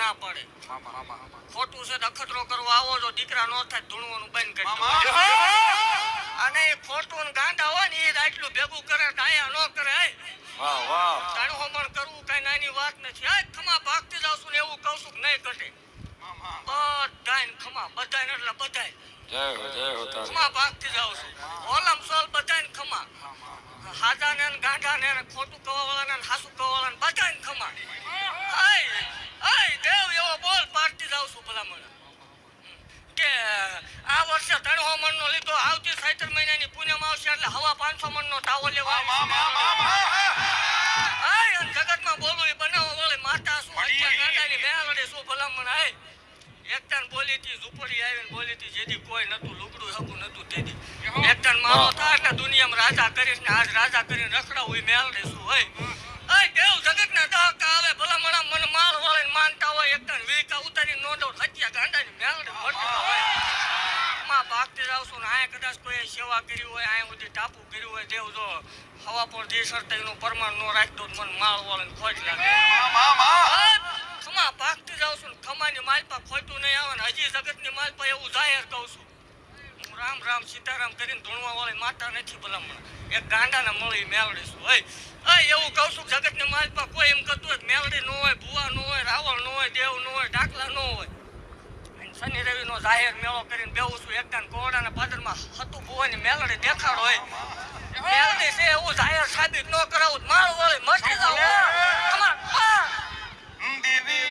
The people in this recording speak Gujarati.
ના પડે. ખોટું છે અખતરો કરવા આવો જો દીકરા નો થાય ધૂણવાનું બંધ કરી અને ખોટું ગાંડા હોય ને એ આટલું ભેગું કરે ડાયા નો કરે. વાહ વાહ તાણું કરવું કઈ નાની વાત નથી. ખમા ભાગતી જાવ છું ને એવું કહું છું નહીં ઘટે. બધાય ખમા બધાય એટલે બધાય ખમા ભાગતી જાવ છું. ઓલમ સોલ બધાય ખમા હાજા ને ગાંડા ને ખોટું કવા વાળા ને હાસુ કવા વાળા બધાય ખમા. દેવ એવો બોલ પાડતી જાવ છું ભલામણ કે આ વર્ષે 300 મણનો લીધો આવતી 7 મહિનાની પૂનમ આવશે એટલે હવા 500 મણનો તાવો લેવા જગતમાં બોલું એ બનાવવા વાળી માતા શું ગાંડાની મેળડી શું ભલામણ એકટાન બોલી હતી ઝુંપડી આવીને બોલી હતી જેથી કોઈ નતું લુગડું હકું નતું તેથી એકટાન મારો થાય એટલે દુનિયામાં રાજા કરીશ ને આજ રાજા કરીને રખડાવું એ મેળડી શું હોય. દેવ જગતના દહકા આવે ભલામણા મને માર વાળીને માનતા હોય એકટાન વીકા ઉતારી નોંધો હત્યા ગાંડાની મેળડી મળતી હોય. માં ભાગતી જાવ છું ને આ કદાચ કોઈ સેવા કરી હોય આ સુધી ટાપુ કર્યું હોય દેવ જો હવા પર જે સરતાઈનું પ્રમાણ નો રાખતો મને માળ વાળીને ખોટ લાગે. ખમા ભાગતી જાવ છું ને ખમાની માલપા ખોટું નહીં આવે ને હજી જગતની માલપા એવું જાહેર કહું છું હું રામ રામ સીતારામ કરીને ધૂણવા વાળી માતા નથી ભલામણ એક ગાંડાને મળી મેળડીશું હોય. એવું કહું છું જગતની માલપા કોઈ એમ કરતું હોય મેળડી ન હોય ભુવા ન હોય રાવળ ન હોય દેવ ન હોય ડાકલા ન હોય. શનિ રવિ નો જાહેર મેળો કરીને બેવું છું એકટાન કોરડાના પાદરમાં હતું ભુવાની મેળડી દેખાડો હોય મેળડી છે એવું જાહેર સાબિત ન કરાવું માળ વાળી મટી જાવ